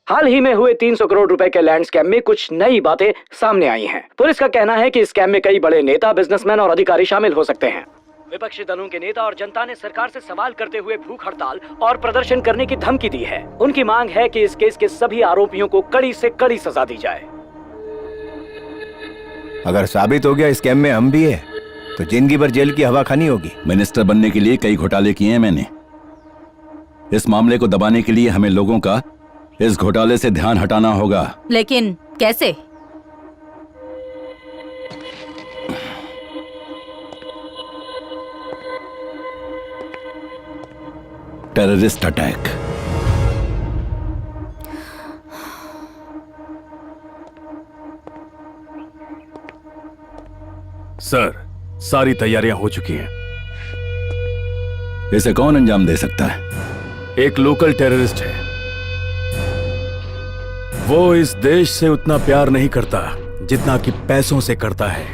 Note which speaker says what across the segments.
Speaker 1: हाल ही में हुए 300 करोड़ रुपए के लैंड स्कैम में कुछ नई बातें सामने आई हैं। पुलिस का कहना है कि इस स्कैम में कई बड़े नेता, बिजनेसमैन और अधिकारी शामिल हो सकते हैं। विपक्षी दलों के नेता और जनता ने सरकार से सवाल करते हुए भूख हड़ताल और प्रदर्शन करने की धमकी दी है। उनकी मांग है कि इस केस के सभी आरोपियों को कड़ी से कड़ी सजा दी जाए।
Speaker 2: अगर साबित हो गया स्कैम में हम भी है तो जिंदगी भर जेल की हवा खानी होगी।
Speaker 3: मिनिस्टर बनने के लिए कई घोटाले किए हैं मैंने। इस मामले को दबाने के लिए हमें लोगों का इस घोटाले से ध्यान हटाना होगा।
Speaker 4: लेकिन कैसे?
Speaker 3: Terrorist attack.
Speaker 5: सर, सारी तैयारियां हो चुकी हैं।
Speaker 3: इसे कौन अंजाम दे सकता है?
Speaker 5: एक लोकल टेररिस्ट है। वो इस देश से उतना प्यार नहीं करता जितना कि पैसों से करता है।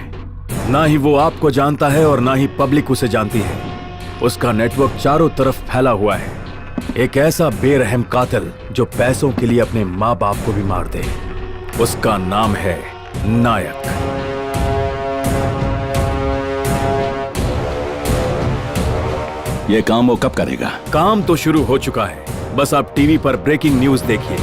Speaker 5: ना ही वो आपको जानता है और ना ही पब्लिक उसे जानती है। उसका नेटवर्क चारों तरफ फैला हुआ है। एक ऐसा बेरहम कातिल जो पैसों के लिए अपने माँ बाप को भी मार दे। उसका नाम है नायक।
Speaker 3: ये काम वो कब करेगा?
Speaker 5: काम तो शुरू हो चुका है, बस आप टीवी पर ब्रेकिंग न्यूज देखिए।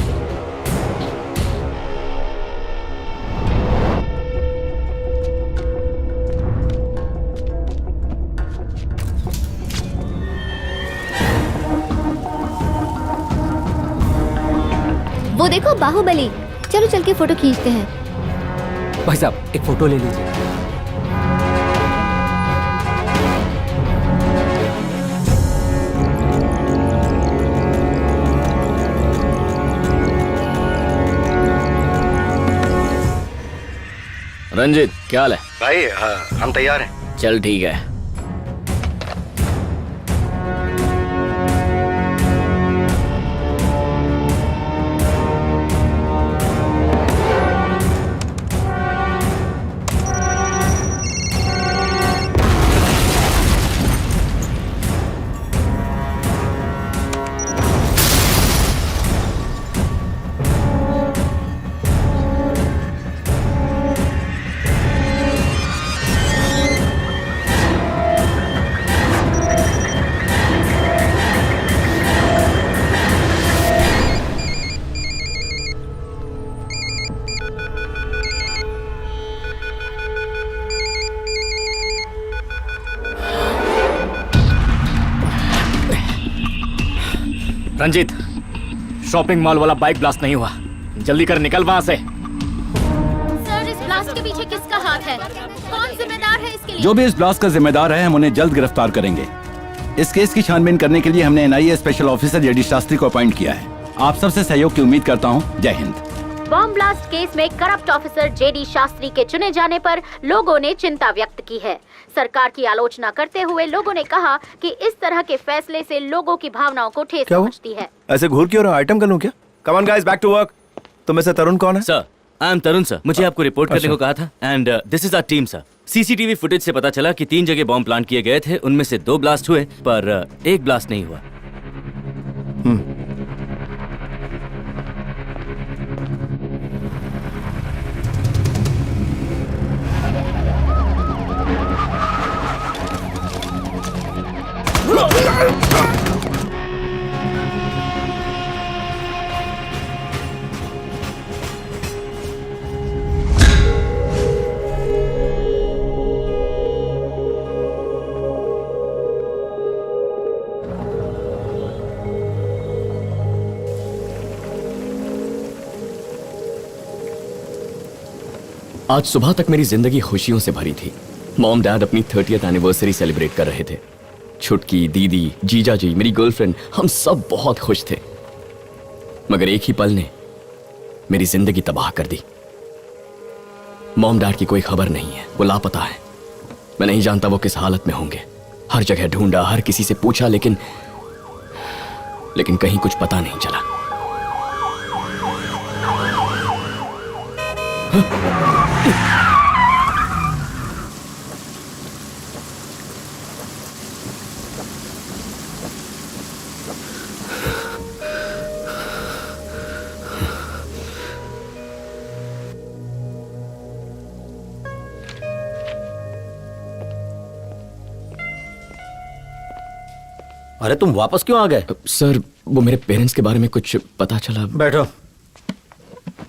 Speaker 6: वो देखो बाहुबली। चलो चल के फोटो खींचते हैं।
Speaker 7: भाई साहब एक फोटो ले लीजिए।
Speaker 8: रंजीत, क्या हाल है?
Speaker 2: भाई हम तैयार हैं।
Speaker 8: चल ठीक है। रंजीत, शॉपिंग मॉल वाला बाइक ब्लास्ट नहीं हुआ। जल्दी कर, निकल वहां से।
Speaker 6: सर, इस ब्लास्ट के पीछे किसका हाथ है? कौन जिम्मेदार है इसके लिए?
Speaker 3: जो भी इस ब्लास्ट का जिम्मेदार है, हम उन्हें जल्द गिरफ्तार करेंगे। इस केस की छानबीन करने के लिए हमने NIA special officer JD Shastri को अपॉइंट किया है। आप सबसे सहयोग की उम्मीद करता हूँ। जय हिंद।
Speaker 6: बॉम्ब ब्लास्ट केस में करप्ट ऑफिसर जेडी शास्त्री के चुने जाने पर लोगों ने चिंता व्यक्त की है। सरकार की आलोचना करते हुए लोगों ने कहा कि इस तरह के फैसले से लोगों की भावनाओं को ठेस पहुंचती है।
Speaker 2: ऐसे घूर क्यों रहा? आइटम कर लूं क्या? Come on guys, back to work. तुम में से तरुण कौन है?
Speaker 8: Sir, I am Tarun sir. मुझे आपको रिपोर्ट करने को कहा था and this is our team sir. CCTV footage से पता चला कि 3 जगह बॉम्ब प्लांट किए गए थे। उनमें से 2 ब्लास्ट हुए पर एक ब्लास्ट नहीं हुआ।
Speaker 9: आज सुबह तक मेरी जिंदगी खुशियों से भरी थी। मॉम डैड अपनी 30th एनिवर्सरी सेलिब्रेट कर रहे थे। छुटकी, दीदी, जीजा जी, मेरी गर्लफ्रेंड, हम सब बहुत खुश थे। मगर एक ही पल ने मेरी जिंदगी तबाह कर दी। मॉम डैड की कोई खबर नहीं है, वो लापता है। मैं नहीं जानता वो किस हालत में होंगे। हर जगह ढूंढा, हर किसी से पूछा, लेकिन कहीं कुछ पता नहीं चला।
Speaker 4: अरे तुम वापस क्यों आ गए?
Speaker 9: सर वो मेरे पेरेंट्स के बारे में कुछ पता चला।
Speaker 4: बैठो,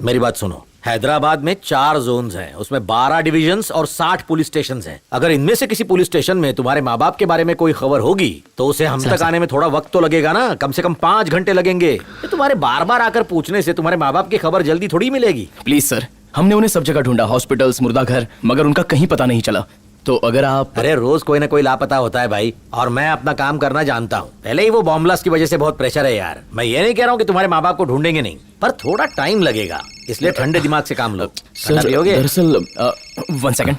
Speaker 4: मेरी बात सुनो। हैदराबाद में 4 जोन्स हैं, उसमें 12 डिविजन्स और 60 पुलिस स्टेशंस हैं। अगर इनमें से किसी पुलिस स्टेशन में तुम्हारे माँ बाप के बारे में कोई खबर होगी तो उसे हम तक आने में थोड़ा वक्त तो लगेगा ना, कम से कम 5 घंटे लगेंगे। ये तुम्हारे बार बार आकर पूछने से तुम्हारे माँ बाप की खबर जल्दी थोड़ी मिलेगी।
Speaker 7: प्लीज सर, हमने उन्हें सब जगह ढूंढा, हॉस्पिटल्स, मुर्दाघर, मगर उनका कहीं पता नहीं चला। तो अगर आप...
Speaker 4: अरे रोज कोई ना कोई लापता होता है भाई, और मैं अपना काम करना जानता हूँ। पहले ही वो बॉम्ब ब्लास्ट की वजह से बहुत प्रेशर है यार। मैं ये नहीं कह रहा हूँ कि तुम्हारे माँ बाप को ढूंढेंगे नहीं, पर थोड़ा टाइम लगेगा, इसलिए ठंडे दिमाग से काम लो। ठंडा पियोगे?
Speaker 9: दरअसल
Speaker 7: 1 सेकंड।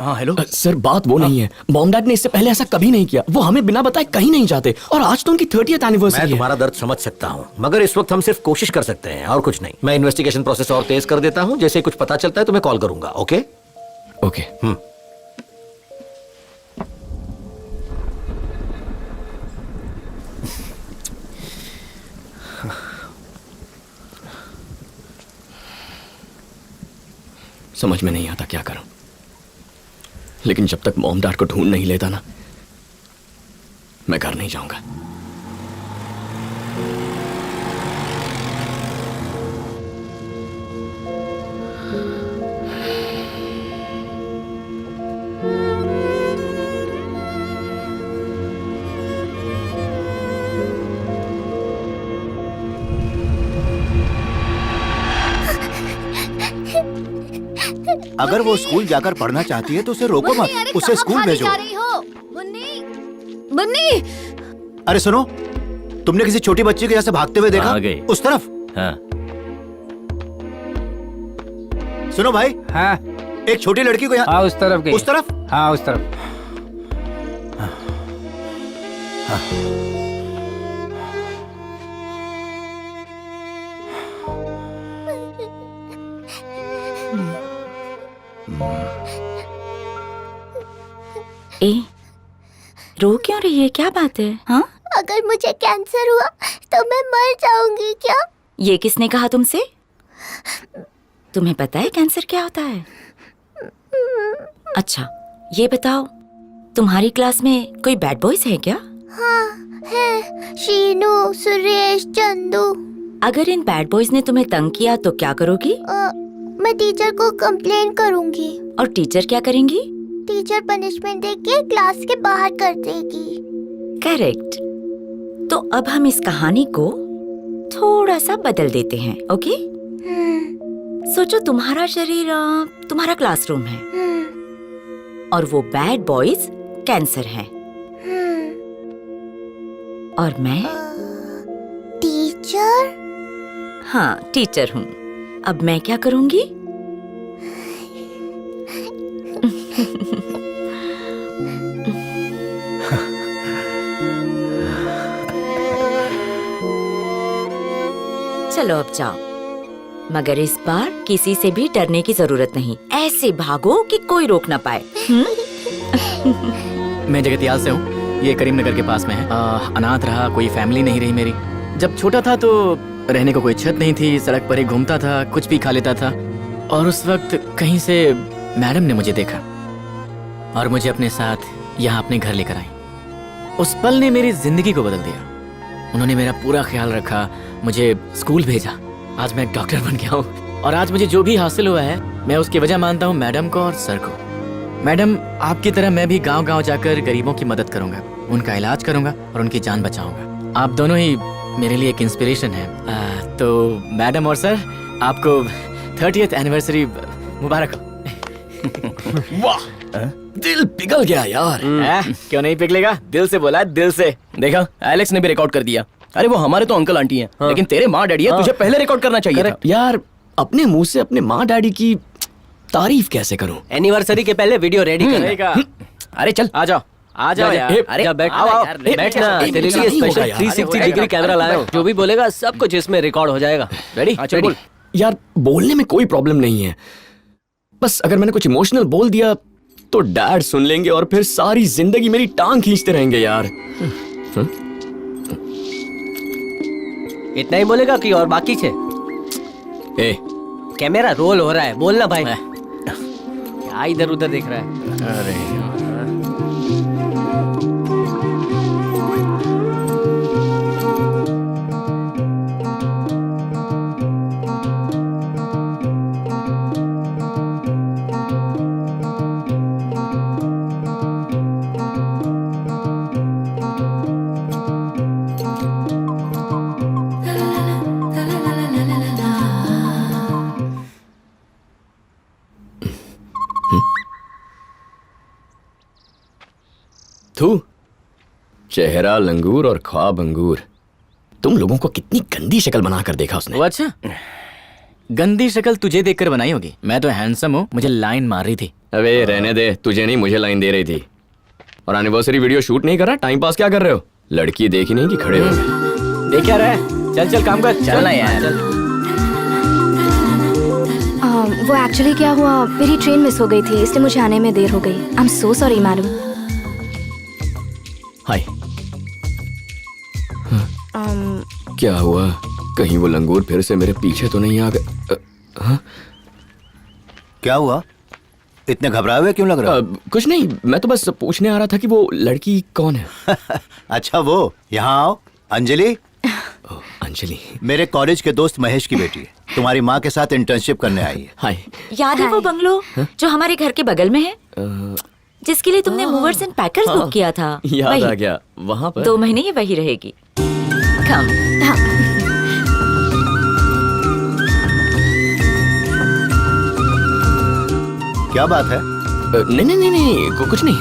Speaker 7: हाँ हेलो
Speaker 9: सर, बात वो नहीं है। मॉम डैड ने इससे पहले ऐसा कभी नहीं किया। वो हमें बिना बताए कहीं नहीं जाते, और आज तो उनकी 30th
Speaker 4: मैं
Speaker 9: एनिवर्सरी है।
Speaker 4: तुम्हारा दर्द समझ सकता हूँ, मगर इस वक्त हम सिर्फ कोशिश कर सकते हैं और कुछ नहीं। मैं इन्वेस्टिगेशन प्रोसेस और तेज कर देता हूँ, जैसे कुछ पता चलता है तुम्हें कॉल करूंगा। Okay
Speaker 9: okay. समझ में नहीं आता क्या करूं, लेकिन जब तक मॉम डैड को ढूंढ नहीं लेता ना, मैं घर नहीं जाऊंगा।
Speaker 2: अगर वो स्कूल जाकर पढ़ना चाहती है तो उसे रोको मत, उसे स्कूल भेजो।
Speaker 6: मुन्नी,
Speaker 2: अरे सुनो, तुमने किसी छोटी बच्ची को यहाँ से भागते हुए देखा?
Speaker 8: आ गई।
Speaker 2: उस तरफ।
Speaker 8: हाँ।
Speaker 2: सुनो भाई।
Speaker 10: हाँ
Speaker 2: एक छोटी लड़की को यहाँ।
Speaker 10: हाँ उस तरफ गई।
Speaker 2: उस तरफ।
Speaker 10: हाँ उस तरफ।
Speaker 11: ए, रो क्यों रही है? क्या बात है? हाँ,
Speaker 6: अगर मुझे कैंसर हुआ तो मैं मर जाऊंगी क्या?
Speaker 11: ये किसने कहा तुमसे? तुम्हें पता है कैंसर क्या होता है? अच्छा, ये बताओ, तुम्हारी क्लास में कोई बैड बॉयज है क्या?
Speaker 6: हाँ है, शीनू, सुरेश, चंदू।
Speaker 11: अगर इन बैड बॉयज ने तुम्हें तंग किया तो क्या करोगी?
Speaker 6: मैं टीचर को कंप्लेन करूंगी।
Speaker 11: और टीचर क्या करेंगी?
Speaker 6: टीचर पनिशमेंट देके क्लास के बाहर कर देगी।
Speaker 11: करेक्ट। तो अब हम इस कहानी को थोड़ा सा बदल देते हैं, ओके? सोचो तुम्हारा शरीर तुम्हारा क्लासरूम है, और वो बैड बॉयज कैंसर हैं, और मैं
Speaker 6: टीचर?
Speaker 11: हाँ, टीचर हूँ। अब मैं क्या करूंगी? चलो अब जाओ, मगर इस बार किसी से भी डरने की जरूरत नहीं। ऐसे भागो कि कोई रोक ना पाए।
Speaker 7: मैं जगतियाल से हूँ, ये करीमनगर के पास में है। अनाथ रहा, कोई फैमिली नहीं रही मेरी। जब छोटा था तो रहने को कोई छत नहीं थी, सड़क पर ही घूमता था, कुछ भी खा लेता था। और उस वक्त कहीं से मैडम ने मुझे देखा और मुझे अपने साथ यहाँ अपने घर लेकर आई। उस पल ने मेरी जिंदगी को बदल दिया। उन्होंने मेरा पूरा ख्याल रखा, मुझे स्कूल भेजा। आज मैं एक डॉक्टर बन गया हूँ, और आज मुझे जो भी हासिल हुआ है मैं उसकी वजह मानता हूँ मैडम को और सर को। मैडम, आपकी तरह मैं भी गांव-गांव जाकर गरीबों की मदद करूंगा, उनका इलाज करूंगा और उनकी जान बचाऊंगा। आप दोनों ही मेरे लिए एक इंस्पिरेशन है। तो मैडम और सर, आपको 30th एनिवर्सरी मुबारक हो।
Speaker 9: वाह, दिल पिघल गया यार।
Speaker 7: क्यों नहीं पिघलेगा? दिल से बोला, दिल से। देखा, एलेक्स ने भी रिकॉर्ड कर दिया। अरे वो हमारे तो अंकल आंटी हैं, लेकिन तेरे माँ डैडी है, तुझे पहले रिकॉर्ड करना चाहिए था।
Speaker 9: यार, अपने मुंह से अपने माँ डैडी की तारीफ कैसे करूं?
Speaker 10: एनिवर्सरी के पहले वीडियो रेडी
Speaker 7: करेगा। अरे चल, आ जाओ, आ जाओ यार।
Speaker 10: अरे
Speaker 7: जा,
Speaker 10: बैठ,
Speaker 7: आओ, आओ,
Speaker 10: बैठ ना।
Speaker 9: एक
Speaker 10: तेरे
Speaker 9: मिनट
Speaker 10: लिए
Speaker 9: नहीं होगा
Speaker 10: स्पेशल
Speaker 9: यार।
Speaker 10: 360 डिग्री कैमरा लाया हूँ। जो भी बोलेगा सब कुछ इसमें रिकॉर्ड हो जाएगा।
Speaker 7: रेडी? चल बोल।
Speaker 9: यार, बोलने में कोई प्रॉब्लम नहीं है, बस अगर मैंने कुछ इमोशनल बोल दिया तो डैड सुन लेंगे और फिर सारी जिंदगी मेरी टांग खींचते रहेंगे यार।
Speaker 10: इतना ही बोलेगा कि और बाकी छे?
Speaker 9: ए,
Speaker 10: कैमरा रोल हो रहा है, बोलना भाई। क्या इधर उधर देख रहा है?
Speaker 7: अरे
Speaker 9: चेहरा लंगूर और ख्वाब अंगूर। तुम लोगों को कितनी गंदी शक्ल बनाकर देखा उसने।
Speaker 7: वो अच्छा, गंदी शक्ल तुझे देखकर बनाई होगी। मैं तो हैंडसम हूँ, मुझे लाइन मार रही थी।
Speaker 9: अबे रहने दे, तुझे नहीं मुझे लाइन दे रही थी। और एनिवर्सरी वीडियो शूट नहीं कर रहा, टाइम पास क्या कर रहे हो? लड़की देखी नहीं कि खड़े हो गए।
Speaker 7: देख क्या रहा है? चल चल काम कर, चलना यार।
Speaker 12: वो एक्चुअली क्या हुआ, मेरी ट्रेन मिस हो गई थी, इसलिए मुझे आने में देर हो गई। I am so sorry madam.
Speaker 9: Hi. क्या हुआ? कहीं वो लंगूर फिर से मेरे पीछे तो नहीं आ गए?
Speaker 2: क्या हुआ? इतने घबराए हुए क्यों लग रहा है?
Speaker 9: कुछ नहीं, मैं तो बस पूछने आ रहा था कि वो लड़की कौन है।
Speaker 2: अच्छा वो, यहाँ आओ। अंजलि,
Speaker 9: अंजलि
Speaker 2: मेरे कॉलेज के दोस्त महेश की बेटी है, तुम्हारी माँ के साथ इंटर्नशिप करने आई है।
Speaker 9: हाय।
Speaker 11: याद है वो बंगलो जो हमारे घर के बगल में है, जिसके लिए तुमने मूवर्स एंड पैकर्स बुक किया था?
Speaker 9: याद
Speaker 11: वही।
Speaker 9: आ गया। वहाँ पर
Speaker 11: 2 महीने ये वही रहेगी। कम।
Speaker 2: क्या बात है?
Speaker 9: नहीं नहीं नहीं नहीं, कुछ नहीं।